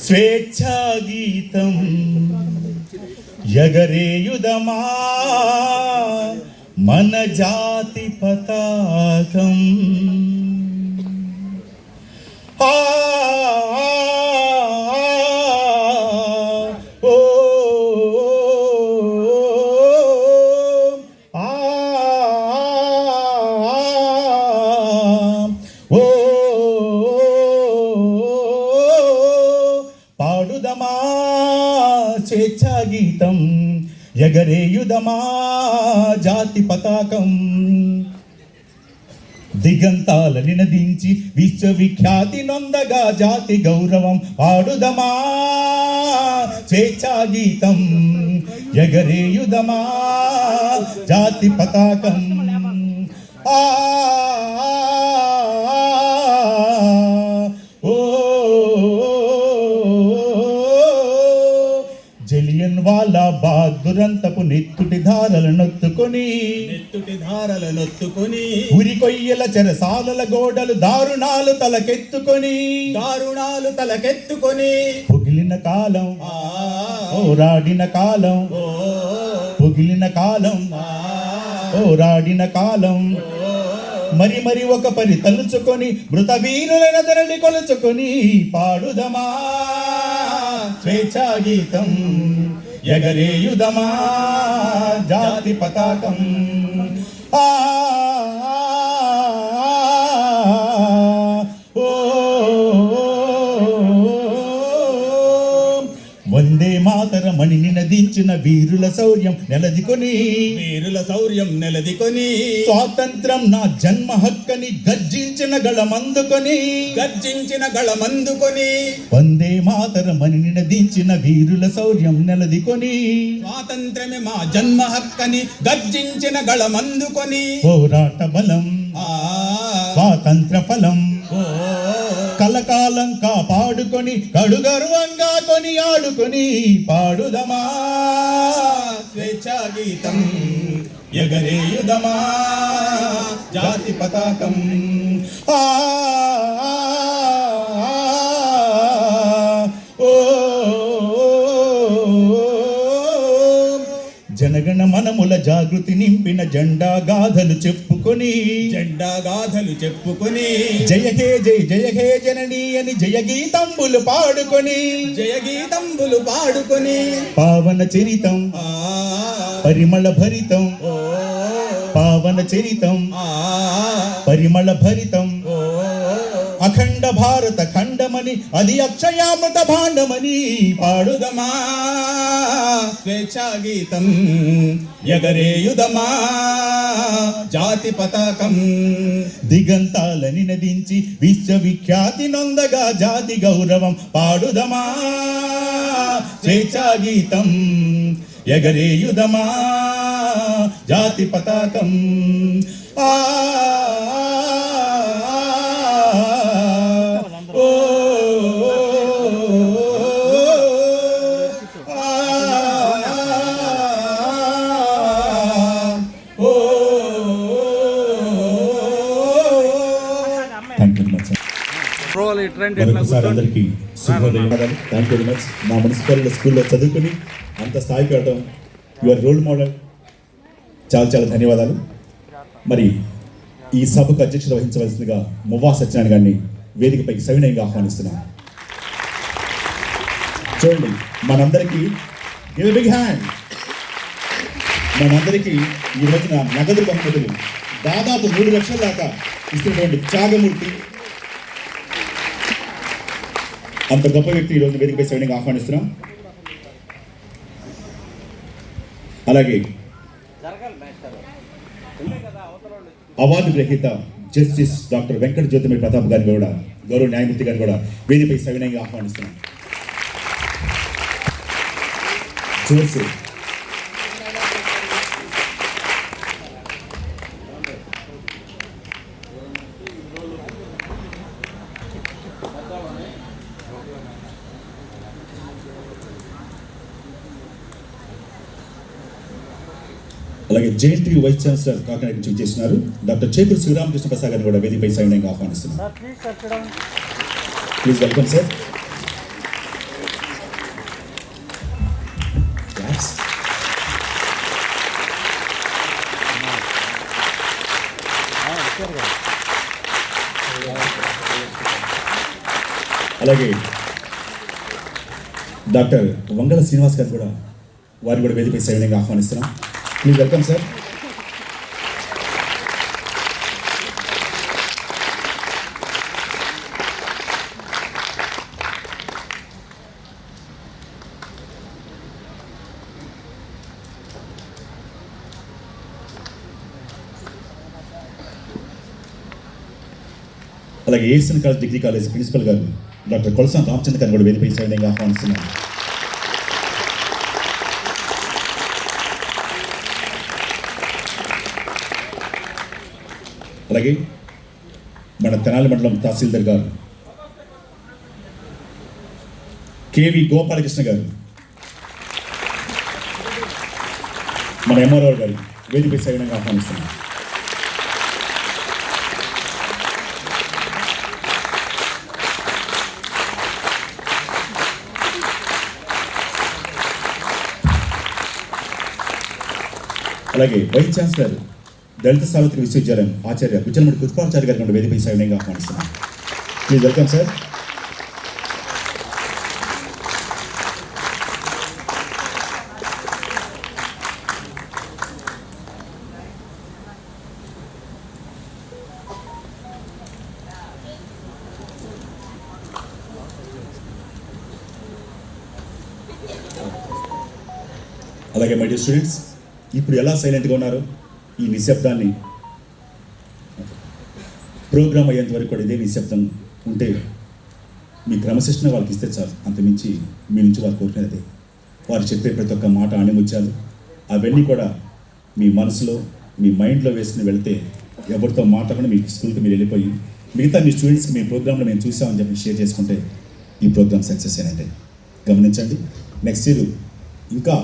స్వేచ్ఛా గీతం ఎగరేయుదమా మన జాతి పతాకం. పాడుదమా స్వేచ్ఛా గీతం ఎగరేయుదమా జాతి పతాకం. దిగంతాల నినదించి విశ్వవిఖ్యాతి నొందగా జాతి గౌరవం పాడుదమా స్వేచ్ఛా గీతం ఎగరేయుదమా జాతి పతాకం. జలియన్ వాలా బాగ్ దురంతపు నెత్తుటి ధారల నొత్తుకొని ఉరి కొయ్యల చెరసాలల గోడలు దారుణాలు తలకెత్తుకొని పొగిలిన కాలం పోరాడిన కాలం పోరాడిన కాలం మరి మరి ఒక పని తలుచుకొని మృత వీరులైన ధరణి కొలుచుకొని పాడుదమా స్వేచ్ఛా గీతం ఎగరేయుదమా జాతి పతాకం. వందే మాతరమణి నినదించిన వీరుల శౌర్యం నెలదికొని స్వాతంత్రం నా జన్మ హక్కని గర్జించిన గళమందుకొని వందే మాతరమణి నినదించిన వీరుల శౌర్యం నెలదికొని స్వాతంత్రమే మా జన్మ హక్కని గర్జించిన గళమందుకొని పోరాట బలం స్వాతంత్ర ఫలం కలకాలం కాపాడుకొని కడుగర్వంగా కొని ఆడుకొని పాడుదమా స్వేచ్ఛా గీతం ఎగరేయుదమా జాతి పతాకం. జనగణ మనముల జాగృతి నింపిన జెండా గాథలు చెప్పుకొని జయ హే జననీ అని జయ గీతంబులు పాడుకొని పావన చరితం పరిమళ భరితం అఖండ భారత ఖండమని అది అక్షయామృత భాండమని పాడుదమా స్వేచ్ఛా గీతం ఎగరేయుదమా జాతి పతాకం. దిగంతాల నినదించి విశ్వవిఖ్యాతి నొందగా జాతి గౌరవం పాడుదమా స్వేచ్ఛా గీతం ఎగరేయుదమా జాతి పతాకం. అందరికీ శుభోదయాలు. Thank you very much. మా మున్సిపల్ స్కూల్లో చదువుకుని అంత స్థాయికి వెళ్ళడం యువర్ రోల్ మోడల్. చాలా చాలా ధన్యవాదాలు. మరి ఈ సభకు అధ్యక్షత వహించవలసిందిగా మువ్వా సత్యనారాయణ గారిని వేదికపైకి సవినయంగా ఆహ్వానిస్తున్నాను. చూడండి, మనందరికీ గివ్ ఎ బిగ్ హ్యాండ్. మనందరికీ ఈ రోజున నగదు బహుమతులు దాదాపు 3 లక్షల దాకా ఇస్తున్నటువంటి త్యాగమూర్తి, అంత గొప్ప వ్యక్తి ఈరోజు వేదికపై సవినయంగా ఆహ్వానిస్తున్నాం. అలాగే అవార్డు గ్రహీత జస్టిస్ డాక్టర్ వెంకట జ్యోతిమణి ప్రతాప్ గారిని కూడా, గౌరవ న్యాయమూర్తి గారిని కూడా వేదికపై సవినయంగా ఆహ్వానిస్తున్నాం. అలాగే జేఎన్టీయూ వైస్ ఛాన్సలర్ కాకినాడ నుంచి చేస్తున్నారు డాక్టర్ చేకూరి శ్రీరామకృష్ణ ప్రసాద్ గారిని కూడా వేదికపై సవినయంగా ఆహ్వానిస్తున్నారు. Please welcome sir. Claps. అలాగే డాక్టర్ వంగళ శ్రీనివాస్ గారు కూడా వారిని కూడా వేదికపై సవినయంగా ఆహ్వానిస్తున్నాం. Please welcome sir. అలాగే ASN college degree college principal గారు డాక్టర్ కొలసాన రామచంద్ర గారు కూడా వేదికపై సవినయంగా ఆహ్వానిస్తున్నారు. అలాగే మన తెనాలి మండలం తహసీల్దార్ గారు కేవి గోపాలకృష్ణ గారు, మన ఎంఆర్ఓ గారు వేదికపై సవినయంగా ఆహ్వానిస్తున్నారు. అలాగే వైస్ ఛాన్సలర్ దళిత సార్వత్రిక విశ్వవిద్యాలయం ఆచార్య గుజ్జలమూడి పుష్పాచార్య గారి నుండి వేదికపై సవినయంగా ఆహ్వానిస్తున్నాం. Please welcome sir. అలాగే మై డియర్ స్టూడెంట్స్, ఇప్పుడు ఎలా సైలెంట్గా ఉన్నారు, ఈ నిశ్శబ్దాన్ని ప్రోగ్రామ్ అయ్యేంత వరకు కూడా ఇదే నిశ్శబ్దం ఉంటే మీ క్రమశిక్షణ వాళ్ళకి ఇస్తే చాలు. అంతమించి మీ నుంచి వాళ్ళు కోరుకునేది వారు చెప్పే ప్రతి ఒక్క మాట ఆణిముత్యాలు, అవన్నీ కూడా మీ మనసులో మీ మైండ్లో వేసుకుని వెళ్తే ఎవరితో మాట్లాడకుండా మీ స్కూల్కి మీరు వెళ్ళిపోయి మిగతా మీ స్టూడెంట్స్కి మీ ప్రోగ్రాంలో మేము చూసామని చెప్పి షేర్ చేసుకుంటే ఈ ప్రోగ్రామ్ సక్సెస్ అయినట్టే. గమనించండి, నెక్స్ట్ ఇయర్ ఇంకా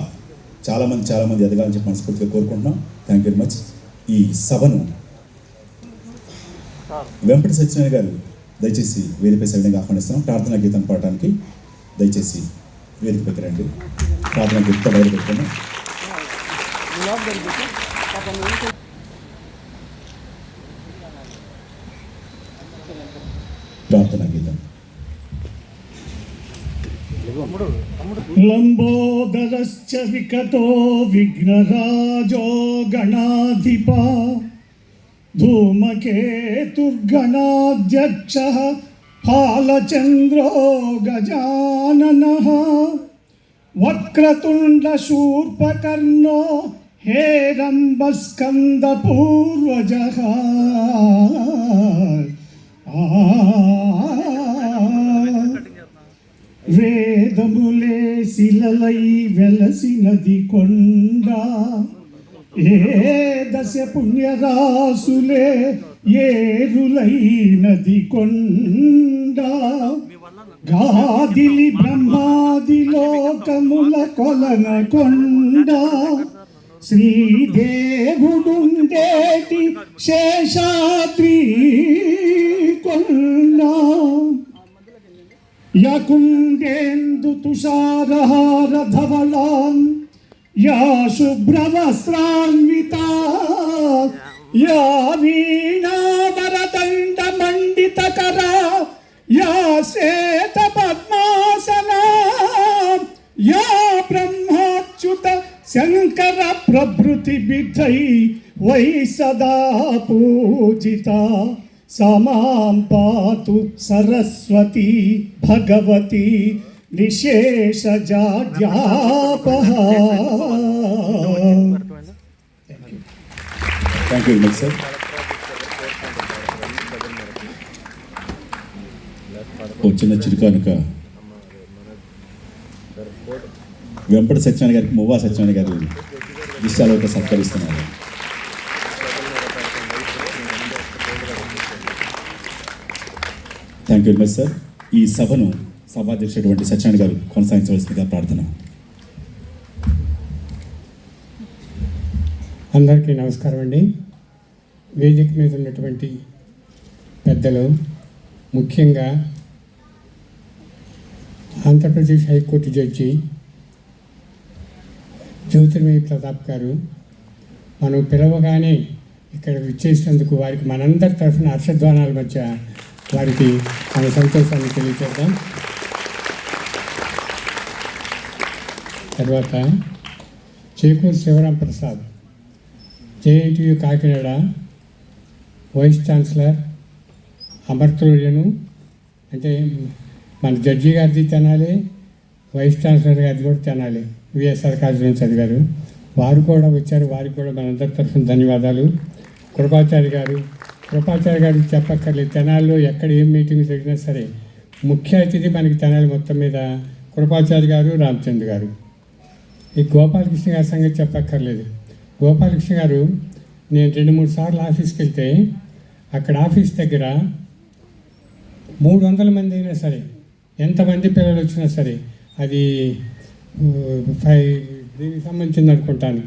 చాలామంది ఎదగాలని చెప్పి మనస్ఫూర్తిగా కోరుకుంటున్నాం. Thank you very much. ఈ సభను వెంపటి సత్యనారాయణ గారు దయచేసి వేదికపై సవినయంగా ఆహ్వానిస్తున్నాం. ప్రార్థనా గీతం పాడటానికి దయచేసి వేదికపైకి రండి. ప్రార్థనా గీతం మొదలు పెట్టుకున్నాం. ప్రార్థనా గీతం. లంబోదరశ్చ వికటో విఘ్నరాజో గణాధిపా ధూమకేతుర్గణాధ్యక్షః ఫాలచంద్రో గజాననః వక్రతుండశూర్పకర్ణో హేరంబస్కందపూర్వజः వేదములే శిలలై వెలసినది కొండ, ఏ దశ పుణ్యరాసులే ఏరులైనది కొండ, గాదిలి బ్రహ్మాది లోకముల కొలన కొండ, శ్రీదేవుడుండేటి శేషాద్రి కొండ, యకుండేందు తుషారహార ధవళాం యా శుభ్రవస్త్రాన్వితా యా వీణావరదండ మండితకరా యా శ్వేత పద్మాసనా యా బ్రహ్మాచ్యుత శంకర ప్రభృతి బిడ్డై వై సదా పూజితా సమాం పాతు సరస్వతి భగవతి నిశేషజాడ్యాపహ. Thank you very much sir. ఓ చిన్న చిరుకానుక వెంపటి సత్యనారాయణ గారికి మువ్వా సత్యనారాయణ గారు విషయాలతో సత్కరిస్తున్నారు. Thank you very much sir. ఈ సభను సభాధ్యక్షుడైనటువంటి సత్యనారాయణ గారు కొనసాగించవలసిందిగా ప్రార్థన. అందరికీ నమస్కారం అండి. వేదిక మీద ఉన్నటువంటి పెద్దలు, ముఖ్యంగా ఆంధ్రప్రదేశ్ హైకోర్టు జడ్జి జ్యోతిర్మయి ప్రతాప్ గారు మనం పిలవగానే ఇక్కడ విచ్చేసినందుకు వారికి మనందరి తరఫున హర్షధ్వానాల మధ్య వారికి మన సంతోషాన్ని తెలియజేద్దాం. తర్వాత Chekuru Sivaram Prasad, JNTU Kakinada vice chancellor, అమర్తులను అంటే మన జడ్జి గారిది తినాలి, వైస్ ఛాన్సలర్ గారిది కూడా తినాలి. విఎస్ఆర్ కాలేజ్ నుంచి చదివారు, వారు కూడా వచ్చారు. వారికి కూడా మనందరి తరఫున ధన్యవాదాలు. కృపాచారి గారు చెప్పక్కర్లేదు, తెనాలిలో ఎక్కడ ఏం మీటింగ్ జరిగినా సరే ముఖ్య అతిథి మనకి తెనాలి మొత్తం మీద కృపాచారి గారు, రామచంద్ర గారు. ఈ గోపాలకృష్ణ గారి సంగతి చెప్పక్కర్లేదు. గోపాలకృష్ణ గారు నేను 2-3 సార్లు ఆఫీస్కి వెళ్తే అక్కడ ఆఫీస్ దగ్గర 300 మంది అయినా సరే, ఎంతమంది పిల్లలు వచ్చినా సరే, అది దీనికి సంబంధించింది అనుకుంటాను,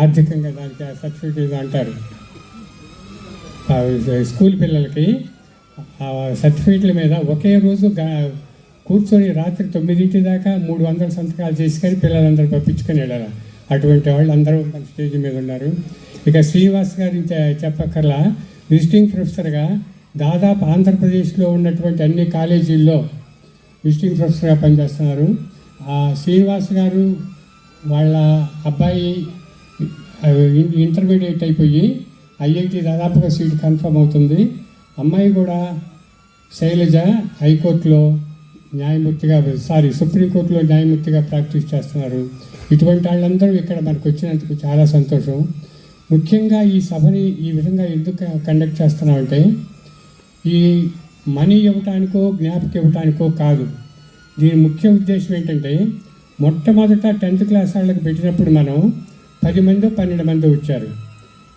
ఆర్థికంగా దానికి సర్టిఫికేట్ అంటారు. స్కూల్ పిల్లలకి సర్టిఫికేట్ల మీద ఒకే రోజు కూర్చొని రాత్రి 9 దాకా 300 సంతకాలు చేసుకొని పిల్లలందరూ పంపించుకొని వెళ్ళాలి. అటువంటి వాళ్ళు అందరూ మన స్టేజ్ మీద ఉన్నారు. ఇక శ్రీనివాస్ గారి చెప్పక్కర్లా, విజిటింగ్ ప్రొఫెసర్గా దాదాపు ఆంధ్రప్రదేశ్లో ఉన్నటువంటి అన్ని కాలేజీల్లో విజిటింగ్ ప్రొఫెసర్గా పనిచేస్తున్నారు. శ్రీనివాస్ గారు వాళ్ళ అబ్బాయి ఇంటర్మీడియట్ అయిపోయి ఐఐటి దాదాపుగా సీట్ కన్ఫర్మ్ అవుతుంది. అమ్మాయి కూడా శైలజ హైకోర్టులో సుప్రీంకోర్టులో న్యాయమూర్తిగా ప్రాక్టీస్ చేస్తున్నారు. ఇటువంటి వాళ్ళందరూ ఇక్కడ మనకు వచ్చినందుకు చాలా సంతోషం. ముఖ్యంగా ఈ సభని ఈ విధంగా ఎందుకు కండక్ట్ చేస్తున్నామంటే, ఈ మనీ ఇవ్వటానికో జ్ఞాపకం ఇవ్వటానికో కాదు. దీని ముఖ్య ఉద్దేశం ఏంటంటే, మొట్టమొదట 10th క్లాస్ వాళ్ళకి పెట్టినప్పుడు మనం 10 మందో 12 మందో వచ్చారు.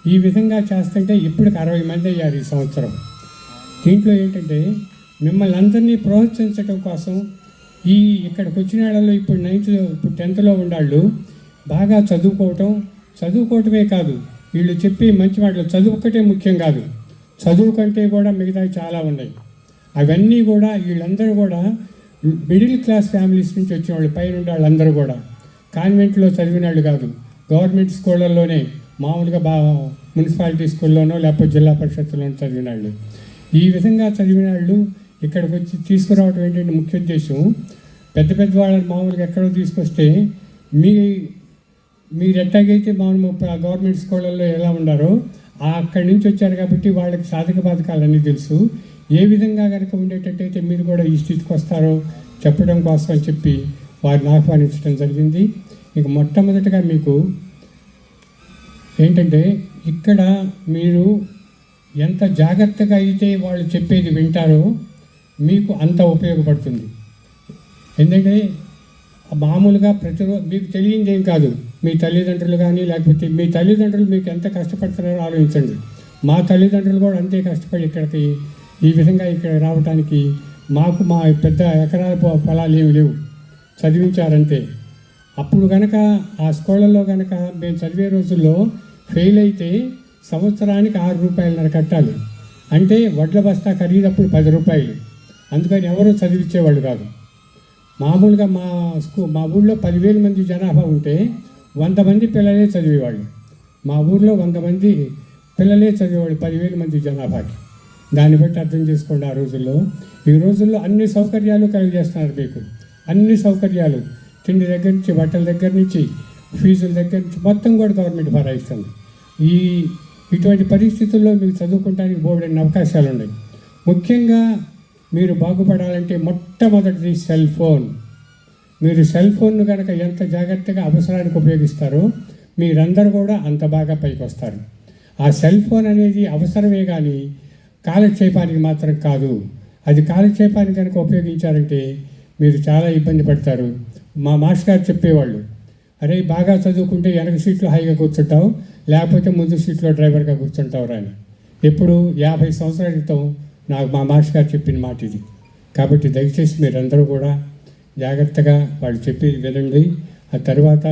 ఈ విధంగా చేస్తుంటే ఇప్పటికి 60 మంది అయ్యారు ఈ సంవత్సరం. దీంట్లో ఏంటంటే, మిమ్మల్ని అందరినీ ప్రోత్సహించడం కోసం ఇక్కడికి వచ్చిన వాళ్ళలో ఇప్పుడు 10thలో ఉన్నాళ్ళు బాగా చదువుకోవటమే కాదు, వీళ్ళు చెప్పి మంచి మాటలు, చదువు ఒక్కటే ముఖ్యం కాదు, చదువు కంటే కూడా మిగతా చాలా ఉన్నాయి. అవన్నీ కూడా వీళ్ళందరూ కూడా మిడిల్ క్లాస్ ఫ్యామిలీస్ నుంచి వచ్చిన వాళ్ళు, పైన ఉండే వాళ్ళందరూ కూడా కాన్వెంట్లో చదివిన వాళ్ళు కాదు, గవర్నమెంట్ స్కూళ్ళల్లోనే మామూలుగా మున్సిపాలిటీ స్కూల్లోనో లేకపోతే జిల్లా పరిషత్తులోనో చదివిన వాళ్ళు. ఈ విధంగా చదివిన వాళ్ళు ఇక్కడికి వచ్చి తీసుకురావడం ఏంటంటే ముఖ్య ఉద్దేశం, పెద్ద వాళ్ళని మామూలుగా ఎక్కడో తీసుకొస్తే మీరు ఎట్టాగైతే మామూలు గవర్నమెంట్ స్కూళ్ళల్లో ఎలా ఉన్నారో అక్కడి నుంచి వచ్చారు కాబట్టి వాళ్ళకి సాధక బాధకాలన్నీ తెలుసు. ఏ విధంగా కనుక ఉండేటట్టయితే మీరు కూడా ఈ స్థితికి వస్తారో చెప్పడం కోసం అని చెప్పి వారిని ఆహ్వానించడం జరిగింది. ఇక మొట్టమొదటిగా మీకు ఏంటంటే, ఇక్కడ మీరు ఎంత జాగ్రత్తగా అయితే వాళ్ళు చెప్పేది వింటారో మీకు అంత ఉపయోగపడుతుంది. ఎందుకంటే మామూలుగా ప్రతిరోజు మీకు తెలియంది ఏం కాదు, మీ తల్లిదండ్రులు కానీ లేకపోతే మీ తల్లిదండ్రులు మీకు ఎంత కష్టపడుతున్నారో ఆలోచించండి. మా తల్లిదండ్రులు కూడా అంతే కష్టపడి ఇక్కడికి ఈ విధంగా ఇక్కడ రావడానికి, మాకు మా పెద్ద ఎకరాల పొలాలు ఏమి లేవు, చదివించారంతే. అప్పుడు కనుక ఆ స్కూళ్ళల్లో కనుక మేము చదివే రోజుల్లో ఫెయిల్ అయితే సంవత్సరానికి 6 రూపాయలన్నర కట్టాలి. అంటే వడ్ల బస్తా ఖరీదప్పుడు 10 రూపాయలు. అందుకని ఎవరూ చదివించేవాళ్ళు కాదు. మామూలుగా మా ఊళ్ళో 10,000 మంది జనాభా ఉంటే 100 మంది పిల్లలే చదివేవాళ్ళు. మా ఊళ్ళో 100 మంది పిల్లలే చదివేవాళ్ళు 10,000 మంది జనాభాకి. దాన్ని బట్టి అర్థం చేసుకోండి. ఆ రోజుల్లో, ఈ రోజుల్లో అన్ని సౌకర్యాలు కలిగజేస్తున్నారు మీకు, అన్ని సౌకర్యాలు, తిండి దగ్గర నుంచి బట్టల దగ్గర నుంచి ఫీజుల దగ్గర నుంచి మొత్తం కూడా గవర్నమెంట్ భరాయిస్తుంది. ఇటువంటి పరిస్థితుల్లో మీకు చదువుకోవడానికి బోలెడన్ని అవకాశాలు ఉన్నాయి. ముఖ్యంగా మీరు బాగుపడాలంటే మొట్టమొదటిది సెల్ ఫోన్. మీరు సెల్ ఫోన్ను కనుక ఎంత జాగ్రత్తగా అవసరానికి ఉపయోగిస్తారో మీరందరూ కూడా అంత బాగా పైకి వస్తారు. ఆ సెల్ ఫోన్ అనేది అవసరమే కానీ కాలక్షేపానికి మాత్రం కాదు. అది కాలక్షేపానికి కనుక ఉపయోగించారంటే మీరు చాలా ఇబ్బంది పడతారు. మా మాస్టర్ గారు చెప్పేవాళ్ళు, అరే బాగా చదువుకుంటే వెనక సీట్లో హాయిగా కూర్చుంటావు, లేకపోతే ముందు సీట్లో డ్రైవర్గా కూర్చుంటావు అని. ఎప్పుడు 50 సంవత్సరాల క్రితం నాకు మా మాస్టర్ గారు చెప్పిన మాట ఇది. కాబట్టి దయచేసి మీరందరూ కూడా జాగ్రత్తగా వాళ్ళు చెప్పేది వినండి. ఆ తర్వాత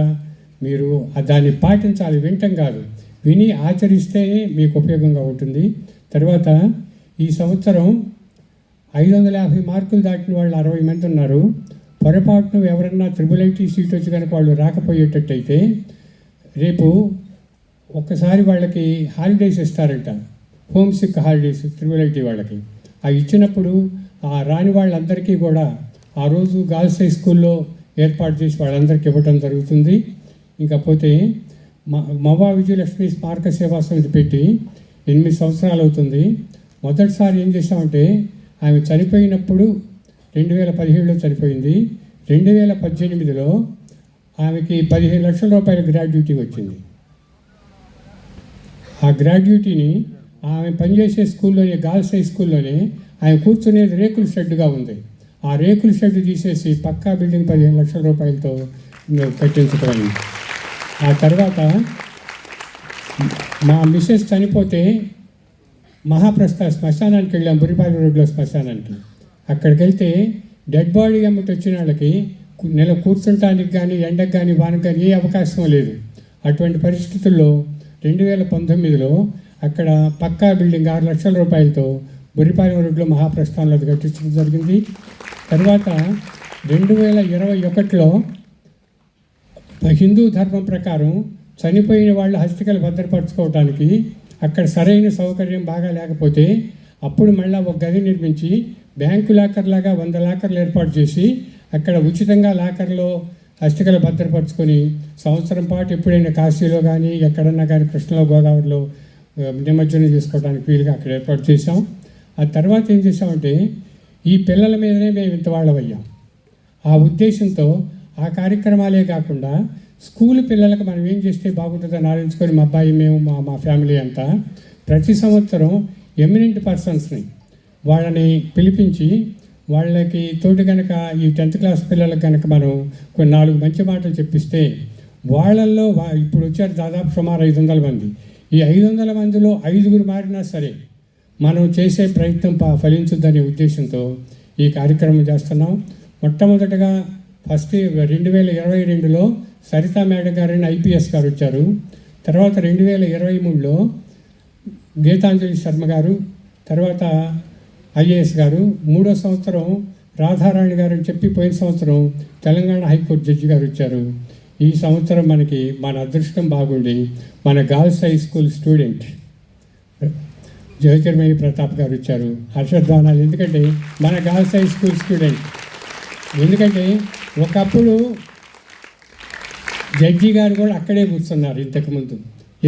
మీరు దాన్ని పాటించాలి, వినటం కాదు, విని ఆచరిస్తేనే మీకు ఉపయోగంగా ఉంటుంది. తర్వాత ఈ సంవత్సరం 550 మార్కులు దాటిన వాళ్ళు 60 మంది ఉన్నారు. పొరపాటును ఎవరన్నా IIIT సీట్ వచ్చి కనుక వాళ్ళు రాకపోయేటట్టయితే రేపు ఒక్కసారి వాళ్ళకి హాలిడేస్ ఇస్తారంట, హోమ్ సిక్ హాలిడేస్ IIIT వాళ్ళకి. అవి ఇచ్చినప్పుడు ఆ రాని వాళ్ళందరికీ కూడా ఆ రోజు గర్ల్స్ హై స్కూల్లో ఏర్పాటు చేసి వాళ్ళందరికీ ఇవ్వడం జరుగుతుంది. ఇంకపోతే మవా విజయలక్ష్మి స్మారక సేవా సమితి పెట్టి 8 సంవత్సరాలు అవుతుంది. మొదటిసారి ఏం చేసామంటే ఆమె చనిపోయినప్పుడు 2017లో చనిపోయింది. 2018లో ఆమెకి 15 లక్షల రూపాయల గ్రాడ్యుటీ వచ్చింది. ఆ గ్రాడ్యుటీని ఆమె పనిచేసే స్కూల్లోనే, గర్ల్స్ హై స్కూల్లోనే ఆమె కూర్చునేది రేకుల షెడ్డుగా ఉంది. ఆ రేకుల షెడ్ తీసేసి పక్కా బిల్డింగ్ 15 లక్షల రూపాయలతో కట్టించుకోవాలి. ఆ తర్వాత మా మిస్సెస్ చనిపోతే మహాప్రస్థ శ్మశానానికి వెళ్ళాం, బురిపాలెం రోడ్లో శ్మశానానికి. అక్కడికి వెళ్తే డెడ్ బాడీ అమ్మటి వచ్చిన వాళ్ళకి నెల కూర్చుంటానికి కానీ, ఎండకు కానీ, వానకు కానీ ఏ అవకాశం లేదు. అటువంటి పరిస్థితుల్లో 2019లో అక్కడ పక్కా బిల్డింగ్ 6 లక్షల రూపాయలతో బురిపాలెం రోడ్లో మహాప్రస్థానంలో అది కట్టించడం జరిగింది. తర్వాత 2021లో హిందూ ధర్మం ప్రకారం చనిపోయిన వాళ్ళు హస్తికలు భద్రపరచుకోవడానికి అక్కడ సరైన సౌకర్యం బాగా లేకపోతే అప్పుడు మళ్ళీ ఒక గది నిర్మించి బ్యాంకు లాకర్ లాగా 100 లాకర్లు ఏర్పాటు చేసి అక్కడ ఉచితంగా లాకర్లో హస్తికలు భద్రపరచుకొని సంవత్సరం పాటు ఎప్పుడైనా కాశీలో కానీ, ఎక్కడన్నా కానీ, కృష్ణలో, గోదావరిలో నిమజ్జనం చేసుకోవడానికి వీలుగా అక్కడ ఏర్పాటు చేసాం. ఆ తర్వాత ఏం చేసామంటే ఈ పిల్లల మీదనే మేము ఇంత వాళ్ళమయ్యాం. ఆ ఉద్దేశంతో ఆ కార్యక్రమాలే కాకుండా స్కూల్ పిల్లలకు మనం ఏం చేస్తే బాగుంటుందని ఆలోచించుకొని మా అబ్బాయి, మేము, మా ఫ్యామిలీ అంతా ప్రతి సంవత్సరం ఎమినెంట్ పర్సన్స్ని వాళ్ళని పిలిపించి వాళ్ళకి తోటి కనుక ఈ 10th క్లాస్ పిల్లలకు కనుక మనం కొన్ని 4 మంచి మాటలు చెప్పిస్తే వాళ్ళల్లో ఇప్పుడు వచ్చారు దాదాపు సుమారు 500 మంది. ఈ 500 మందిలో 5గురు మారినా సరే మనం చేసే ప్రయత్నం ఫలించుద్దనే ఉద్దేశంతో ఈ కార్యక్రమం చేస్తున్నాం. మొట్టమొదటగా ఫస్ట్ 2022లో సరితా మేడం గారని IPS గారు వచ్చారు. తర్వాత 2023లో గీతాంజలి శర్మ గారు, తర్వాత IAS గారు. 3వ సంవత్సరం రాధారాణి గారు అని చెప్పి పోయిన సంవత్సరం తెలంగాణ హైకోర్టు జడ్జి గారు వచ్చారు. ఈ సంవత్సరం మనకి మన అదృష్టం బాగుండి మన girls high school student Jyothirmayi Pratap గారు వచ్చారు. హర్షధ్వానాలు. ఎందుకంటే మన గర్ల్స్ హై స్కూల్ స్టూడెంట్. ఎందుకంటే ఒకప్పుడు జడ్జి గారు కూడా అక్కడే కూర్చున్నారు ఇంతకుముందు.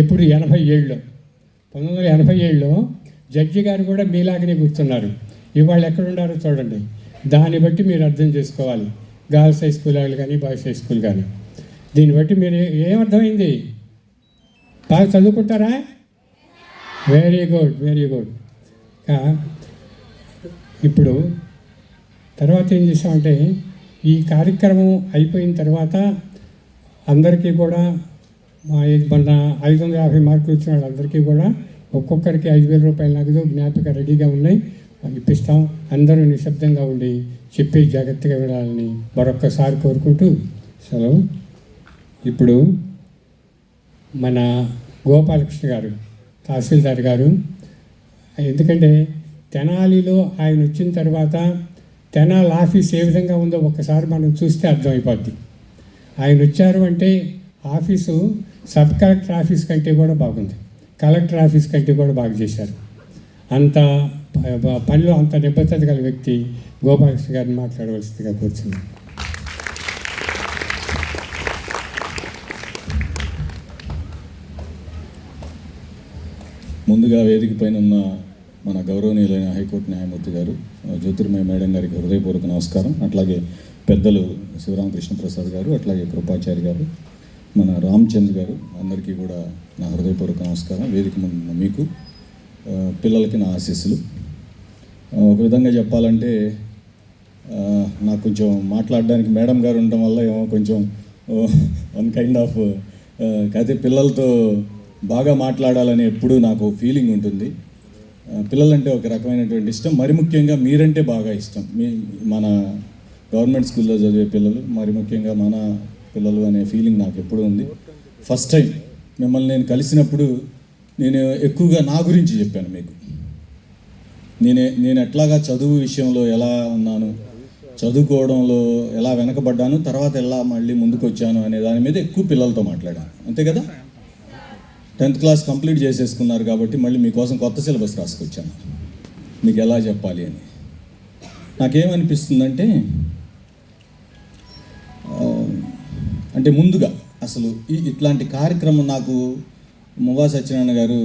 ఎప్పుడు 1987లో జడ్జి గారు కూడా మీలాగనే కూర్చున్నారు. ఇవాళ ఎక్కడున్నారో చూడండి. దాన్ని బట్టి మీరు అర్థం చేసుకోవాలి, గర్ల్స్ హై స్కూల్ వాళ్ళు కానీ, బాయ్స్ హై స్కూల్ కానీ. దీన్ని బట్టి మీరు ఏమర్థమైంది? బాగా చదువుకుంటారా? Very good, very good. ఇప్పుడు తర్వాత ఏం చేసామంటే ఈ కార్యక్రమం అయిపోయిన తర్వాత అందరికీ కూడా మన 550 మార్కులు వచ్చిన వాళ్ళందరికీ కూడా ఒక్కొక్కరికి 5,000 రూపాయల నగదు జ్ఞాపిక రెడీగా ఉన్నాయి, ఇప్పిస్తాం. అందరూ నిశ్శబ్దంగా ఉండి చెప్పి జాగ్రత్తగా వెళ్ళాలని మరొక్కసారి కోరుకుంటూ సెలవు. ఇప్పుడు మన గోపాలకృష్ణ గారు, తహసీల్దార్ గారు, ఎందుకంటే తెనాలిలో ఆయన వచ్చిన తర్వాత తెనాలి ఆఫీస్ ఏ విధంగా ఉందో ఒక్కసారి మనం చూస్తే అర్థమైపోద్ది. ఆయన వచ్చారు అంటే ఆఫీసు సబ్ కలెక్టర్ ఆఫీస్ కంటే కూడా బాగుంది, కలెక్టర్ ఆఫీస్ కంటే కూడా బాగా చేశారు. అంత పనిలో అంత నిబద్ధత గల వ్యక్తి గోపాలకృష్ణ గారిని మాట్లాడవలసిందిగా కూర్చున్నాను. ముందుగా వేదిక పైన ఉన్న మన గౌరవనీయులైన హైకోర్టు న్యాయమూర్తి గారు జ్యోతిర్మయ మేడం గారికి హృదయపూర్వక నమస్కారం. అట్లాగే పెద్దలు శివరామకృష్ణ ప్రసాద్ గారు, అట్లాగే కృపాచారి గారు, మన రామచంద్ర గారు, అందరికీ కూడా నా హృదయపూర్వక నమస్కారం. వేదిక ముందు మీకు, పిల్లలకి నా ఆశీస్సులు. ఒక విధంగా చెప్పాలంటే నాకు కొంచెం మాట్లాడడానికి మేడం గారు ఉండడం వల్ల ఏమో కొంచెం వన్ కైండ్ ఆఫ్ అయితే పిల్లలతో బాగా మాట్లాడాలని ఎప్పుడూ నాకు ఫీలింగ్ ఉంటుంది. పిల్లలంటే ఒక రకమైనటువంటి ఇష్టం, మరి ముఖ్యంగా మీరంటే బాగా ఇష్టం. మన గవర్నమెంట్ స్కూల్లో చదివే పిల్లలు, మరి ముఖ్యంగా మన పిల్లలు అనే ఫీలింగ్ నాకు ఎప్పుడూ ఉంది. ఫస్ట్ టైం మిమ్మల్ని నేను కలిసినప్పుడు నేను ఎక్కువగా నా గురించి చెప్పాను మీకు. నేను ఎట్లాగా చదువు విషయంలో ఎలా ఉన్నాను, చదువుకోవడంలో ఎలా వెనకబడ్డాను, తర్వాత ఎలా మళ్ళీ ముందుకు వచ్చాను అనే దాని మీద ఎక్కువ పిల్లలతో మాట్లాడాను. అంతే కదా? 10th క్లాస్ కంప్లీట్ చేసేసుకున్నారు కాబట్టి మళ్ళీ మీకోసం కొత్త సిలబస్ రాసుకొచ్చాను, మీకు ఎలా చెప్పాలి అని. నాకేమనిపిస్తుందంటే అంటే ముందుగా అసలు ఇట్లాంటి కార్యక్రమం నాకు మువ్వా సత్యనారాయణ గారు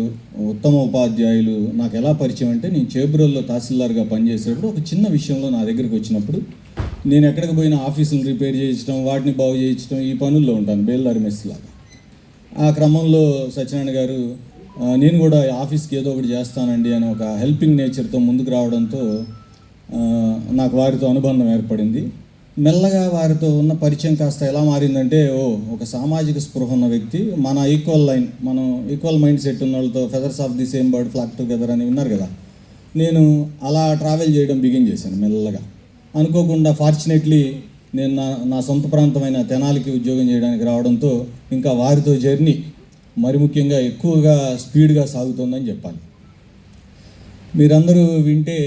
ఉత్తమ ఉపాధ్యాయులు నాకు ఎలా పరిచయం అంటే, నేను చేబ్రోల్లో తహసీల్దార్గా పనిచేసేటప్పుడు ఒక చిన్న విషయంలో నా దగ్గరికి వచ్చినప్పుడు, నేను ఎక్కడికి పోయినా ఆఫీసులు రిపేర్ చేయించడం, వాటిని బాగు చేయించడం, ఈ పనుల్లో ఉంటాను బేల్దారి మెస్లాగా. ఆ క్రమంలో సత్యనారాయణ గారు నేను కూడా ఆఫీస్కి ఏదో ఒకటి చేస్తానండి అని ఒక హెల్పింగ్ నేచర్తో ముందుకు రావడంతో నాకు వారితో అనుబంధం ఏర్పడింది. మెల్లగా వారితో ఉన్న పరిచయం కాస్త ఎలా మారిందంటే, ఒక సామాజిక స్పృహ ఉన్న వ్యక్తి, మన మనం ఈక్వల్ మైండ్ సెట్ ఉన్న వాళ్ళతో feathers of the same bird flock together అని విన్నారు కదా. నేను అలా ట్రావెల్ చేయడం బిగిన్ చేశాను మెల్లగా. అనుకోకుండా ఫార్చునేట్లీ నేను నా సొంత ప్రాంతమైన తెనాలికి ఉద్యోగం చేయడానికి రావడంతో ఇంకా వారితో జర్నీ మరి ముఖ్యంగా ఎక్కువగా స్పీడ్గా సాగుతుందని చెప్పాలి. మీరందరూ వింటే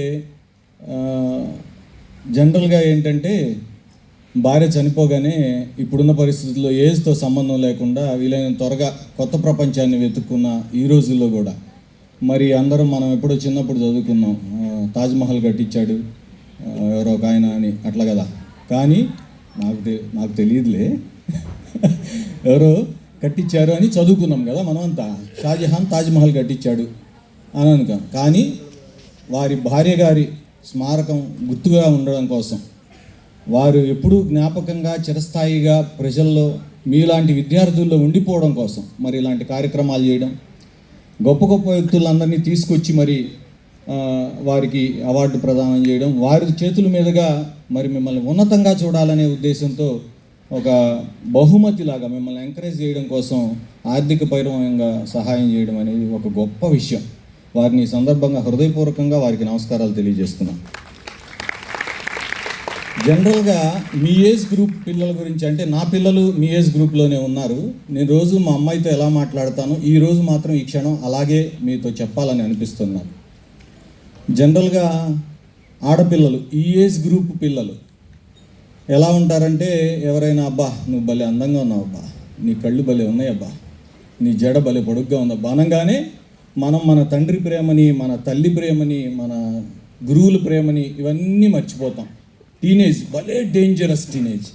జనరల్గా ఏంటంటే, భార్య చనిపోగానే ఇప్పుడున్న పరిస్థితుల్లో ఏజ్తో సంబంధం లేకుండా వీలైన త్వరగా కొత్త ప్రపంచాన్ని వెతుక్కున్న ఈ రోజుల్లో కూడా మరి మనం ఎప్పుడో చిన్నప్పుడు చదువుకున్నాం, తాజ్మహల్ కట్టించాడు ఎవరో ఒక ఆయన అని అట్లా కదా. కానీ నాకు తెలియదులే, ఎవరో కట్టించారు అని చదువుకున్నాం కదా మనమంతా. షాజహాన్ తాజ్మహల్ కట్టించాడు అని అనుకోం. కానీ వారి భార్య గారి స్మారకం గుర్తుగా ఉండడం కోసం, వారు ఎప్పుడూ జ్ఞాపకంగా చిరస్థాయిగా ప్రజల్లో మీలాంటి విద్యార్థుల్లో ఉండిపోవడం కోసం మరి ఇలాంటి కార్యక్రమాలు చేయడం, గొప్ప గొప్ప వ్యక్తులందరినీ తీసుకొచ్చి మరి వారికి అవార్డు ప్రదానం చేయడం, వారి చేతుల మీదుగా మరి మిమ్మల్ని ఉన్నతంగా చూడాలనే ఉద్దేశంతో ఒక బహుమతిలాగా మిమ్మల్ని ఎంకరేజ్ చేయడం కోసం ఆర్థికపరమైన సహాయం చేయడం అనేది ఒక గొప్ప విషయం. వారిని ఈ సందర్భంగా హృదయపూర్వకంగా వారికి నమస్కారాలు తెలియజేస్తున్నాను. జనరల్గా మీ ఏజ్ గ్రూప్ పిల్లల గురించి అంటే, నా పిల్లలు మీ ఏజ్ గ్రూప్లోనే ఉన్నారు. నేను రోజు మా అమ్మాయితో ఎలా మాట్లాడతానో ఈరోజు మాత్రం ఈ క్షణం అలాగే మీతో చెప్పాలని అనిపిస్తున్నాను. జనరల్గా ఆడపిల్లలు, ఈ ఏజ్ గ్రూప్ పిల్లలు ఎలా ఉంటారంటే, ఎవరైనా అబ్బా నువ్వు భలే అందంగా ఉన్నావు, అబ్బా నీ కళ్ళు భలే ఉన్నాయి, అబ్బా నీ జడ భలే పొడుగ్గా ఉందబ్బా అనగానే మన తండ్రి ప్రేమని, మన తల్లి ప్రేమని, మన గురువుల ప్రేమని ఇవన్నీ మర్చిపోతాం. టీనేజ్ భలే డేంజరస్ టీనేజ్.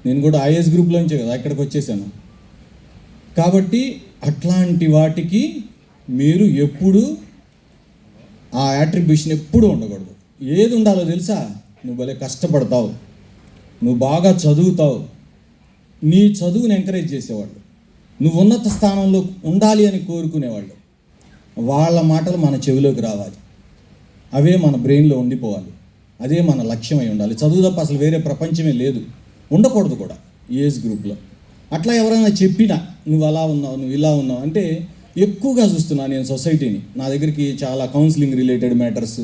నేను కూడా ఆ ఏజ్ గ్రూప్లోంచే కదా ఇక్కడికి వచ్చేసాను. కాబట్టి అట్లాంటి వాటికి మీరు ఎప్పుడు ఆ యాట్రిబ్యూషన్ ఎప్పుడూ ఉండకూడదు. ఏది ఉండాలో తెలుసా? నువ్వు భలే కష్టపడతావు, నువ్వు బాగా చదువుతావు, నీ చదువుని ఎంకరేజ్ చేసేవాళ్ళు, నువ్వు ఉన్నత స్థానంలో ఉండాలి అని కోరుకునేవాళ్ళు, వాళ్ళ మాటలు మన చెవిలోకి రావాలి, అవే మన బ్రెయిన్లో ఉండిపోవాలి, అదే మన లక్ష్యం అయి ఉండాలి. చదువు తప్ప అసలు వేరే ప్రపంచమే లేదు, ఉండకూడదు కూడా ఈ ఏజ్ గ్రూప్లో. అట్లా ఎవరైనా చెప్పినా నువ్వు అలా ఉన్నావు, నువ్వు ఇలా ఉన్నావు అంటే, ఎక్కువగా చూస్తున్నాను నేను సొసైటీని. నా దగ్గరికి చాలా కౌన్సిలింగ్ రిలేటెడ్ మ్యాటర్స్,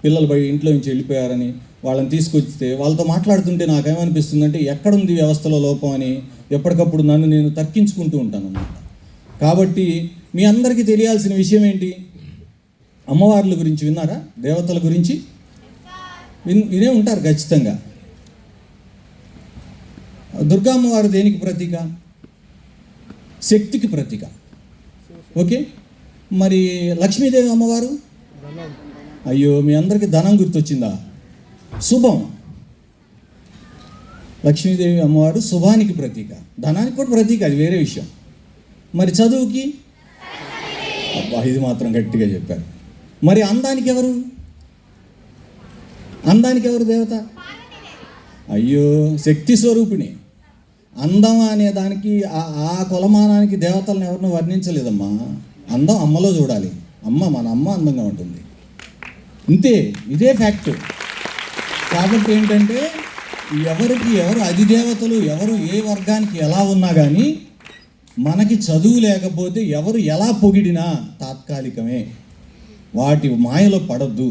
పిల్లలు ఇంట్లో నుంచి వెళ్ళిపోయారని వాళ్ళని తీసుకొస్తే వాళ్ళతో మాట్లాడుతుంటే నాకేమనిపిస్తుందంటే, ఎక్కడుంది వ్యవస్థలో లోపం అని ఎప్పటికప్పుడు నన్ను నేను తర్కించుకుంటూ ఉంటాను అన్నమాట. కాబట్టి మీ అందరికీ తెలియాల్సిన విషయం ఏంటి? అమ్మవార్ల గురించి విన్నారా? దేవతల గురించి వినే ఉంటారు ఖచ్చితంగా. దుర్గా అమ్మవారు దేనికి ప్రతీక? శక్తికి ప్రతీక. ఓకే, మరి లక్ష్మీదేవి అమ్మవారు? అయ్యో మీ అందరికీ ధనం గుర్తొచ్చిందా? శుభం. లక్ష్మీదేవి అమ్మవారు శుభానికి ప్రతీక, ధనానికి కూడా ప్రతీక, అది వేరే విషయం. మరి చదువుకి? అబ్బా ఇది మాత్రం గట్టిగా చెప్పారు. మరి అందానికి ఎవరు? అందానికి ఎవరు దేవత? అయ్యో శక్తి స్వరూపిణి. అందం అనే దానికి ఆ కొలమానానికి దేవతలను ఎవరినూ వర్ణించలేదమ్మా. అందం అమ్మలో చూడాలి. మన అమ్మ అందంగా ఉంటుంది, ఇంతే, ఇదే ఫ్యాక్ట్. కాబట్టి ఏంటంటే, ఎవరికి ఎవరు అధిదేవతలు, ఎవరు ఏ వర్గానికి ఎలా ఉన్నా కానీ మనకి చదువు లేకపోతే ఎవరు ఎలా పొగిడినా తాత్కాలికమే, వాటి మాయలో పడద్దు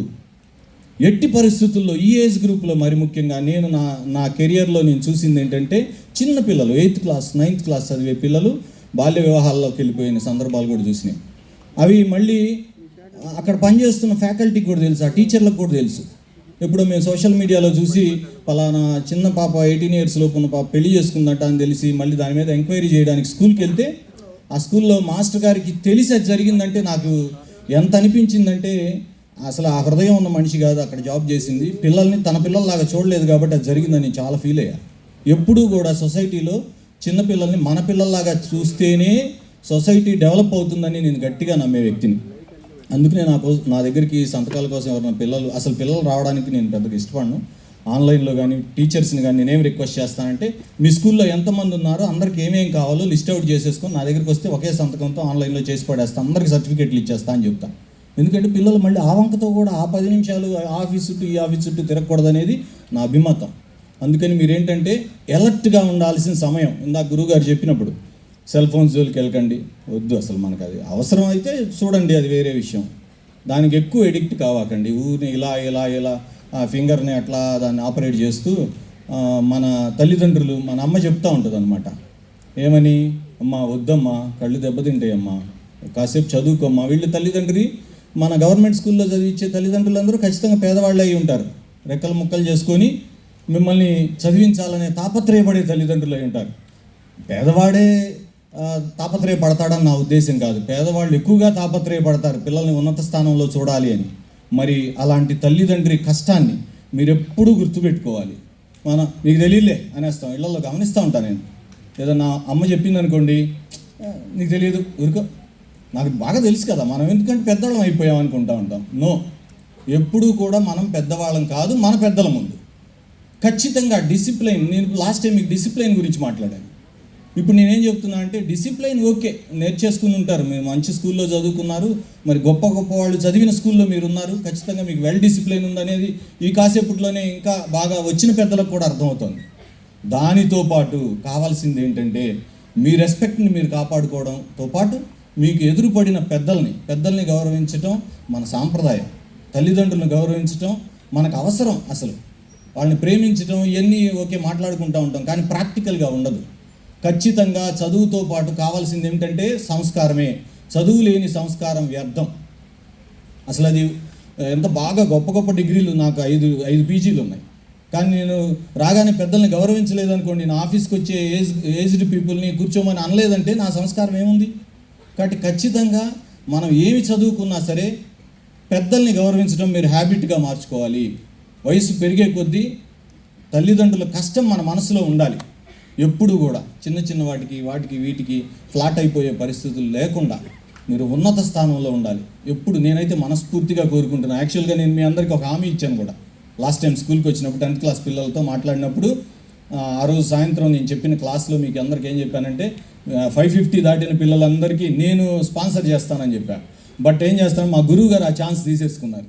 ఎట్టి పరిస్థితుల్లో. ఈ ఏజ్ గ్రూప్లో మరి ముఖ్యంగా నేను నా కెరియర్లో నేను చూసింది ఏంటంటే, చిన్న పిల్లలు 8th క్లాస్ 9th క్లాస్ చదివే పిల్లలు బాల్య వివాహాల్లోకి వెళ్ళిపోయిన సందర్భాలు కూడా చూసినాయి. అవి మళ్ళీ అక్కడ పనిచేస్తున్న ఫ్యాకల్టీకి కూడా తెలుసు, ఆ టీచర్లకు కూడా తెలుసు. ఇప్పుడు మేము సోషల్ మీడియాలో చూసి పలానా చిన్న పాప 18 years లోపు ఉన్న పాప పెళ్లి చేసుకుందట అని తెలిసి మళ్ళీ దాని మీద ఎంక్వైరీ చేయడానికి స్కూల్కి వెళ్తే ఆ స్కూల్లో మాస్టర్ గారికి తెలిసి అది జరిగిందంటే నాకు ఎంత అనిపించిందంటే అసలు ఆ హృదయం ఉన్న మనిషి కాదు అక్కడ జాబ్ చేసింది, పిల్లల్ని తన పిల్లల్లాగా చూడలేదు కాబట్టి అది జరిగిందని చాలా ఫీల్ అయ్యా. ఎప్పుడూ కూడా సొసైటీలో చిన్నపిల్లల్ని మన పిల్లల్లాగా చూస్తేనే సొసైటీ డెవలప్ అవుతుందని నేను గట్టిగా నమ్మే వ్యక్తిని. అందుకనే నా దగ్గరికి సంతకాల కోసం ఎవరైనా పిల్లలు రావడానికి నేను పెద్దగా ఇష్టపడను. ఆన్లైన్లో కానీ టీచర్స్ని కానీ నేనేం రిక్వెస్ట్ చేస్తానంటే మీ స్కూల్లో ఎంతమంది ఉన్నారో అందరికి ఏమేం కావాలో లిస్ట్ అవుట్ చేసేసుకొని నా దగ్గరికి వస్తే ఒకే సంతకంతో ఆన్లైన్లో చేసి పడేస్తాను, అందరికి సర్టిఫికేట్లు ఇచ్చేస్తా అని చెప్తాను. ఎందుకంటే పిల్లలు మళ్ళీ ఆ వంకతో కూడా ఆ 10 నిమిషాలు ఆఫీస్ చుట్టూ ఈ ఆఫీస్ చుట్టూ తిరగకూడదు అనేది నా అభిమతం. అందుకని మీరేంటంటే ఎలర్ట్గా ఉండాల్సిన సమయం. ఇందాక గురువుగారు చెప్పినప్పుడు సెల్ ఫోన్స్ జోలికి వెళ్ళకండి, వద్దు, అసలు మనకు అది అవసరం అయితే చూడండి, అది వేరే విషయం. దానికి ఎక్కువ ఎడిక్ట్ కావాకండి. ఊరిని ఇలా ఫింగర్ని అట్లా దాన్ని ఆపరేట్ చేస్తూ మన తల్లిదండ్రులు, మన అమ్మ చెప్తూ ఉంటుంది అనమాట, ఏమని, అమ్మా వద్దమ్మా కళ్ళు దెబ్బతింటాయమ్మా, కాసేపు చదువుకోమ్మా. వీళ్ళు తల్లిదండ్రి మన గవర్నమెంట్ స్కూల్లో చదివించే తల్లిదండ్రులందరూ ఖచ్చితంగా పేదవాళ్ళు అయి ఉంటారు. రెక్కలు ముక్కలు చేసుకొని మిమ్మల్ని చదివించాలనే తాపత్రయపడే తల్లిదండ్రులు అయి ఉంటారు. పేదవాడే తాపత్రయపడతాడని నా ఉద్దేశం కాదు, పేదవాళ్ళు ఎక్కువగా తాపత్రయపడతారు పిల్లల్ని ఉన్నత స్థానంలో చూడాలి అని. మరి అలాంటి తల్లిదండ్రి కష్టాన్ని మీరు ఎప్పుడూ గుర్తుపెట్టుకోవాలి. మీకు తెలియలే అనేస్తాం, ఇళ్లలో గమనిస్తూ ఉంటాను నేను. ఏదన్నా అమ్మ చెప్పింది అనుకోండి, నీకు తెలియదు ఊరుకో, నాకు బాగా తెలుసు కదా, మనం ఎందుకంటే పెద్దవాళ్ళం అయిపోయాం అనుకుంటా ఉంటాం. నో, ఎప్పుడూ కూడా మనం పెద్దవాళ్ళం కాదు, మన పెద్దల ముందు ఖచ్చితంగా డిసిప్లైన్. నేను లాస్ట్ టైం మీకు డిసిప్లైన్ గురించి మాట్లాడాను. ఇప్పుడు నేనేం చెప్తున్నా అంటే డిసిప్లైన్ ఓకే నేర్చేసుకుని ఉంటారు, మీరు మంచి స్కూల్లో చదువుకున్నారు, మరి గొప్ప వాళ్ళు చదివిన స్కూల్లో మీరు ఉన్నారు, ఖచ్చితంగా మీకు వెల్ డిసిప్లైన్ ఉందనేది ఈ కాసేపట్లోనే ఇంకా బాగా వచ్చిన పెద్దలకు కూడా అర్థమవుతుంది. దానితో పాటు కావాల్సింది ఏంటంటే మీ రెస్పెక్ట్ని మీరు కాపాడుకోవడంతో పాటు మీకు ఎదురుపడిన పెద్దల్ని గౌరవించటం మన సాంప్రదాయం. తల్లిదండ్రులను గౌరవించటం మనకు అవసరం. అసలు వాళ్ళని ప్రేమించటం ఇవన్నీ ఓకే మాట్లాడుకుంటూ ఉంటాం, కానీ ప్రాక్టికల్గా ఉండదు. ఖచ్చితంగా చదువుతో పాటు కావాల్సింది ఏమిటంటే సంస్కారమే. చదువు లేని సంస్కారం వ్యర్థం. అసలు అది ఎంత బాగా గొప్ప డిగ్రీలు, నాకు 5 పీజీలు ఉన్నాయి, కానీ నేను రాగానే పెద్దల్ని గౌరవించలేదనుకోండి, నా ఆఫీస్కి వచ్చే ఏజ్డ్ పీపుల్ని కూర్చోమని అనలేదంటే నా సంస్కారం ఏముంది? కాబట్టి ఖచ్చితంగా మనం ఏమి చదువుకున్నా సరే పెద్దల్ని గౌరవించడం మీరు హ్యాబిట్గా మార్చుకోవాలి. వయసు పెరిగే కొద్దీ తల్లిదండ్రుల కష్టం మన మనసులో ఉండాలి. ఎప్పుడు కూడా చిన్న వాటికి వీటికి ఫ్లాట్ అయిపోయే పరిస్థితులు లేకుండా మీరు ఉన్నత స్థానంలో ఉండాలి. ఎప్పుడు నేనైతే మనస్ఫూర్తిగా కోరుకుంటున్నాను. యాక్చువల్గా నేను మీ అందరికీ ఒక హామీ ఇచ్చాను కూడా. లాస్ట్ టైం స్కూల్కి వచ్చినప్పుడు 10th క్లాస్ పిల్లలతో మాట్లాడినప్పుడు ఆ రోజు సాయంత్రం నేను చెప్పిన క్లాస్లో మీకు అందరికీ ఏం చెప్పానంటే 550 దాటిన పిల్లలందరికీ నేను స్పాన్సర్ చేస్తానని చెప్పాను. బట్ ఏం చేస్తాను, మా గురువు గారు ఆ ఛాన్స్ తీసేసుకున్నారు.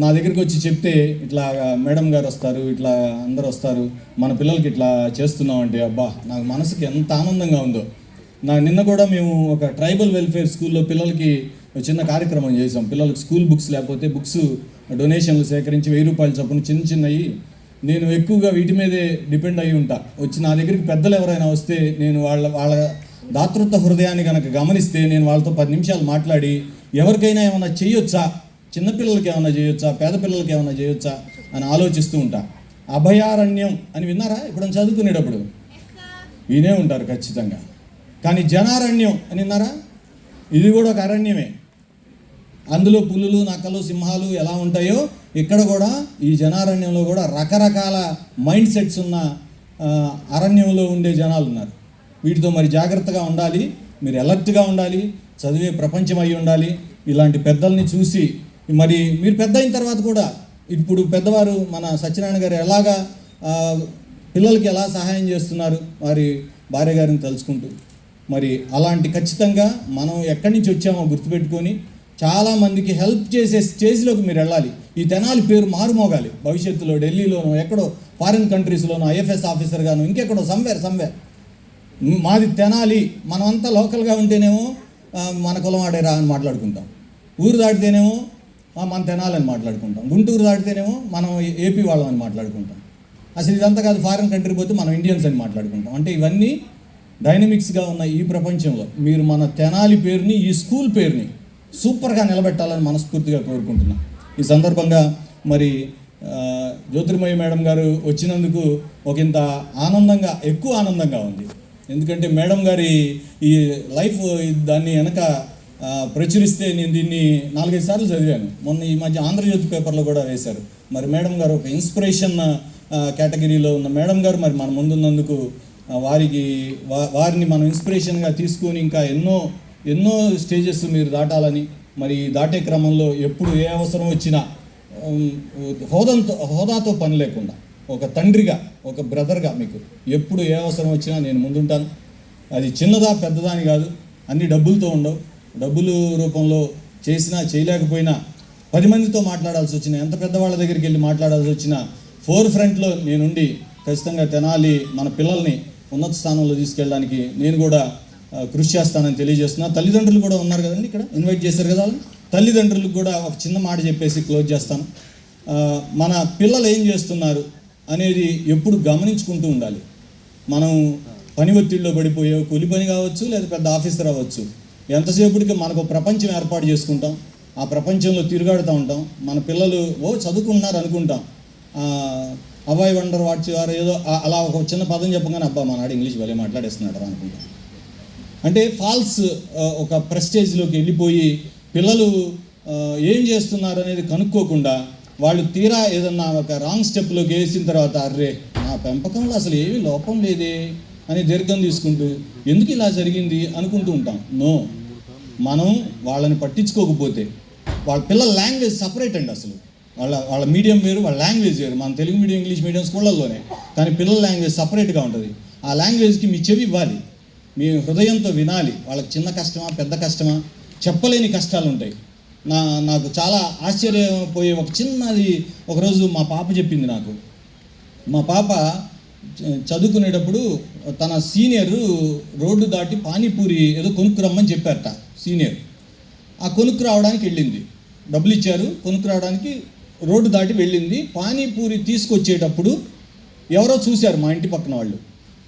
నా దగ్గరికి వచ్చి చెప్తే ఇట్లా మేడం గారు వస్తారు, ఇట్లా అందరు వస్తారు, మన పిల్లలకి ఇట్లా చేస్తున్నామంటే అబ్బా నాకు మనసుకి ఎంత ఆనందంగా ఉందో. నిన్న కూడా మేము ఒక ట్రైబల్ వెల్ఫేర్ స్కూల్లో పిల్లలకి చిన్న కార్యక్రమం చేసాం. పిల్లలకి స్కూల్ బుక్స్ లేకపోతే బుక్స్ డొనేషన్లు సేకరించి 1000 రూపాయలు చొప్పున చిన్నవి. నేను ఎక్కువగా వీటి మీదే డిపెండ్ అయి ఉంటా. వచ్చి నా దగ్గరికి పెద్దలు ఎవరైనా వస్తే నేను వాళ్ళ దాతృత్వ హృదయాన్ని కనుక గమనిస్తే నేను వాళ్ళతో 10 నిమిషాలు మాట్లాడి ఎవరికైనా ఏమైనా చేయొచ్చా, చిన్నపిల్లలకి ఏమైనా చేయొచ్చా, పేద పిల్లలకి ఏమైనా చేయొచ్చా అని ఆలోచిస్తూ ఉంటా. అభయారణ్యం అని విన్నారా? ఇప్పుడు చదువుకునేటప్పుడు వినే ఉంటారు ఖచ్చితంగా. కానీ జనారణ్యం అని విన్నారా? ఇది కూడా ఒక అరణ్యమే. అందులో పులులు, నక్కలు, సింహాలు ఎలా ఉంటాయో ఇక్కడ కూడా ఈ జనారణ్యంలో కూడా రకరకాల మైండ్ సెట్స్ ఉన్న అరణ్యంలో ఉండే జనాలు ఉన్నారు. వీటితో మరి జాగ్రత్తగా ఉండాలి, మీరు అలర్ట్గా ఉండాలి, చదివే ప్రపంచం అయి ఉండాలి. ఇలాంటి పెద్దల్ని చూసి మరి మీరు పెద్ద అయిన తర్వాత కూడా ఇప్పుడు పెద్దవారు మన సత్యనారాయణ గారు ఎలాగా పిల్లలకి ఎలా సహాయం చేస్తున్నారు వారి భార్య గారిని తలుచుకుంటూ, మరి అలాంటి ఖచ్చితంగా మనం ఎక్కడి నుంచి వచ్చామో గుర్తుపెట్టుకొని చాలామందికి హెల్ప్ చేసే స్టేజ్లోకి మీరు వెళ్ళాలి. ఈ తెనాలి పేరు మారుమోగాలి భవిష్యత్తులో. ఢిల్లీలోనో ఎక్కడో ఫారిన్ కంట్రీస్లోనో ఐఎఫ్ఎస్ ఆఫీసర్గాను ఇంకెక్కడో సమ్వేర్ మాది తెనాలి. మనమంతా లోకల్గా ఉంటేనేమో మన కులం ఆడేరా అని మాట్లాడుకుంటాం, ఊరు దాటితేనేమో మన తెనాలని మాట్లాడుకుంటాం, గుంటూరు దాటితేనేమో మనం ఏపీ వాళ్ళం అని మాట్లాడుకుంటాం. అసలు ఇదంతా కాదు, ఫారిన్ కంట్రీ పోతే మనం ఇండియన్స్ అని మాట్లాడుకుంటాం. అంటే ఇవన్నీ డైనమిక్స్గా ఉన్న ఈ ప్రపంచంలో మీరు మన తెనాలి పేరుని, ఈ స్కూల్ పేరుని సూపర్గా నిలబెట్టాలని మనస్ఫూర్తిగా కోరుకుంటున్నాను. ఈ సందర్భంగా మరి జ్యోతిర్మయి మేడం గారు వచ్చినందుకు ఒక ఇంత ఆనందంగా, ఎక్కువ ఆనందంగా ఉంది. ఎందుకంటే మేడం గారి ఈ లైఫ్ దాన్ని వెనక ప్రచురిస్తే నేను దీన్ని 4-5 సార్లు చదివాను. మొన్న ఈ మధ్య ఆంధ్రజ్యోతి పేపర్లో కూడా వేశారు. మరి మేడం గారు ఒక ఇన్స్పిరేషన్ కేటగిరీలో ఉన్న మేడం గారు మరి మన ముందున్నందుకు వారిని మనం ఇన్స్పిరేషన్గా తీసుకొని ఇంకా ఎన్నో స్టేజెస్ మీరు దాటాలని, మరి దాటే క్రమంలో ఎప్పుడు ఏ అవసరం వచ్చినా హోదాతో పని లేకుండా ఒక తండ్రిగా, ఒక బ్రదర్గా మీకు ఎప్పుడు ఏ అవసరం వచ్చినా నేను ముందుంటాను. అది చిన్నదా పెద్దదా అని కాదు, అన్ని డబ్బులతో ఉండవు. డబ్బులు రూపంలో చేసినా చేయలేకపోయినా 10 మందితో మాట్లాడాల్సి వచ్చినా, ఎంత పెద్దవాళ్ళ దగ్గరికి వెళ్ళి మాట్లాడాల్సి వచ్చినా ఫోర్ ఫ్రంట్లో నేనుండి ఖచ్చితంగా తెనాలి మన పిల్లల్ని ఉన్నత స్థానంలో తీసుకెళ్ళడానికి నేను కూడా కృషి చేస్తానని తెలియజేస్తున్నా. తల్లిదండ్రులు కూడా ఉన్నారు కదండి, ఇక్కడ ఇన్వైట్ చేశారు కదా, తల్లిదండ్రులకు కూడా ఒక చిన్న మాట చెప్పేసి క్లోజ్ చేస్తాను. మన పిల్లలు ఏం చేస్తున్నారు అనేది ఎప్పుడు గమనించుకుంటూ ఉండాలి. మనం పని ఒత్తిడిలో పడిపోయే కూలి పని కావచ్చు, లేదా పెద్ద ఆఫీసర్ అవ్వచ్చు, ఎంతసేపటికి మనకు ప్రపంచం ఏర్పాటు చేసుకుంటాం, ఆ ప్రపంచంలో తిరుగాడుతూ ఉంటాం. మన పిల్లలు చదువుకుంటున్నారు అనుకుంటాం, అబ్బాయి వండర్ వాట్స్ వారు ఏదో అలా ఒక చిన్న పదం చెప్పగానే అబ్బా మనవాడు ఇంగ్లీష్ భలే మాట్లాడేస్తున్నాడు అనుకుంటాం. అంటే ఫాల్స్ ఒక ప్రెస్టేజ్లోకి వెళ్ళిపోయి పిల్లలు ఏం చేస్తున్నారు అనేది కనుక్కోకుండా వాళ్ళు తీరా ఏదన్నా ఒక రాంగ్ స్టెప్లోకి వేసిన తర్వాత అర్రే నా పెంపకంలో అసలు ఏమీ లోపం లేదే అని దీర్ఘం తీసుకుంటూ ఎందుకు ఇలా జరిగింది అనుకుంటూ ఉంటాం. నో, మనం వాళ్ళని పట్టించుకోకపోతే వాళ్ళ పిల్లల లాంగ్వేజ్ సపరేట్ అండి. అసలు వాళ్ళ మీడియం వేరు, వాళ్ళ లాంగ్వేజ్ వేరు. మన తెలుగు మీడియం, ఇంగ్లీష్ మీడియం స్కూళ్ళల్లోనే, కానీ పిల్లల లాంగ్వేజ్ సపరేట్గా ఉంటుంది. ఆ లాంగ్వేజ్కి మీ చెవి ఇవ్వాలి, మీ హృదయంతో వినాలి. వాళ్ళకి చిన్న కష్టమా పెద్ద కష్టమా చెప్పలేని కష్టాలు ఉంటాయి. నాకు చాలా ఆశ్చర్యపోయే ఒక చిన్నది ఒకరోజు మా పాప చెప్పింది నాకు. మా పాప చదువుకునేటప్పుడు తన సీనియర్ రోడ్డు దాటి పానీపూరి ఏదో కొనుక్కురమ్మని చెప్పారట సీనియర్. ఆ కొనుక్కు రావడానికి వెళ్ళింది, డబ్బులు ఇచ్చారు, కొనుక్కు రావడానికి రోడ్డు దాటి వెళ్ళింది. పానీపూరి తీసుకొచ్చేటప్పుడు ఎవరో చూశారు, మా ఇంటి పక్కన వాళ్ళు.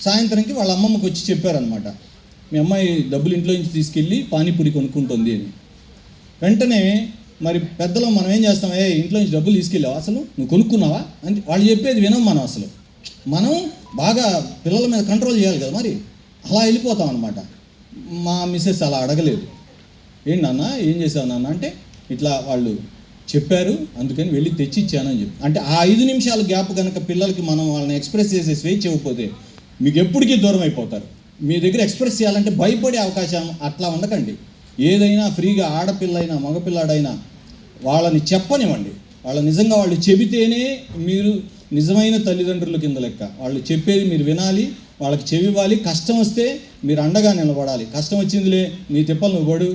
సాయంత్రంకి వాళ్ళ అమ్మమ్మకి వచ్చి చెప్పారనమాట, మీ అమ్మాయి డబ్బులు ఇంట్లో నుంచి తీసుకెళ్ళి పానీపూరి కొనుక్కుంటుంది అని. వెంటనే మరి పెద్దలో మనం ఏం చేస్తాం, ఇంట్లో నుంచి డబ్బులు తీసుకెళ్ళావా, అసలు నువ్వు కొనుక్కున్నావా అని వాళ్ళు చెప్పేది వినం. మనం బాగా పిల్లల మీద కంట్రోల్ చేయాలి కదా, మరి అలా వెళ్ళిపోతాం అనమాట. మా మిస్సెస్ అలా అడగలేదు. ఏంటి నాన్న ఏం చేసావు నాన్న అంటే, ఇట్లా వాళ్ళు చెప్పారు అందుకని వెళ్ళి తెచ్చిచ్చాను అని చెప్పి. అంటే ఆ 5 నిమిషాల గ్యాప్ కనుక పిల్లలకి మనం వాళ్ళని ఎక్స్ప్రెస్ చేసే స్వేచ్ఛ ఇవ్వకపోతే మీకు ఎప్పటికీ దూరం అయిపోతారు. మీ దగ్గర ఎక్స్ప్రెస్ చేయాలంటే భయపడే అవకాశం అట్లా ఉండకండి. ఏదైనా ఫ్రీగా, ఆడపిల్లైనా మగపిల్లాడైనా వాళ్ళని చెప్పనివ్వండి. నిజంగా వాళ్ళు చెబితేనే మీరు నిజమైన తల్లిదండ్రుల కింద లెక్క. వాళ్ళు చెప్పేది మీరు వినాలి, వాళ్ళకి చెవివ్వాలి. కష్టం వస్తే మీరు అండగా నిలబడాలి. కష్టం వచ్చిందిలే నీ తిప్పలు నువ్వు పడు,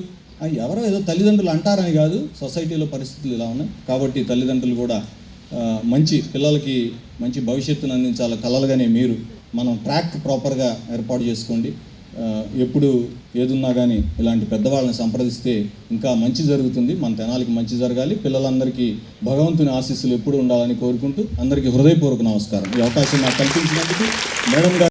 ఎవరో ఏదో తల్లిదండ్రులు అంటారని కాదు, సొసైటీలో పరిస్థితులు ఇలా ఉన్నాయి. కాబట్టి తల్లిదండ్రులు కూడా మంచి పిల్లలకి మంచి భవిష్యత్తును అందించాలి. కలలుగానే మనం ట్రాక్ ప్రాపర్గా ఏర్పాటు చేసుకోండి. ఎప్పుడు ఏదున్నా కానీ ఇలాంటి పెద్దవాళ్ళని సంప్రదిస్తే ఇంకా మంచి జరుగుతుంది. మన తెనాలికి మంచి జరగాలి. పిల్లలందరికీ భగవంతుని ఆశీస్సులు ఎప్పుడు ఉండాలని కోరుకుంటూ అందరికీ హృదయపూర్వక నమస్కారం. ఈ అవకాశం నాకు కల్పించినందుకు మేడం గారు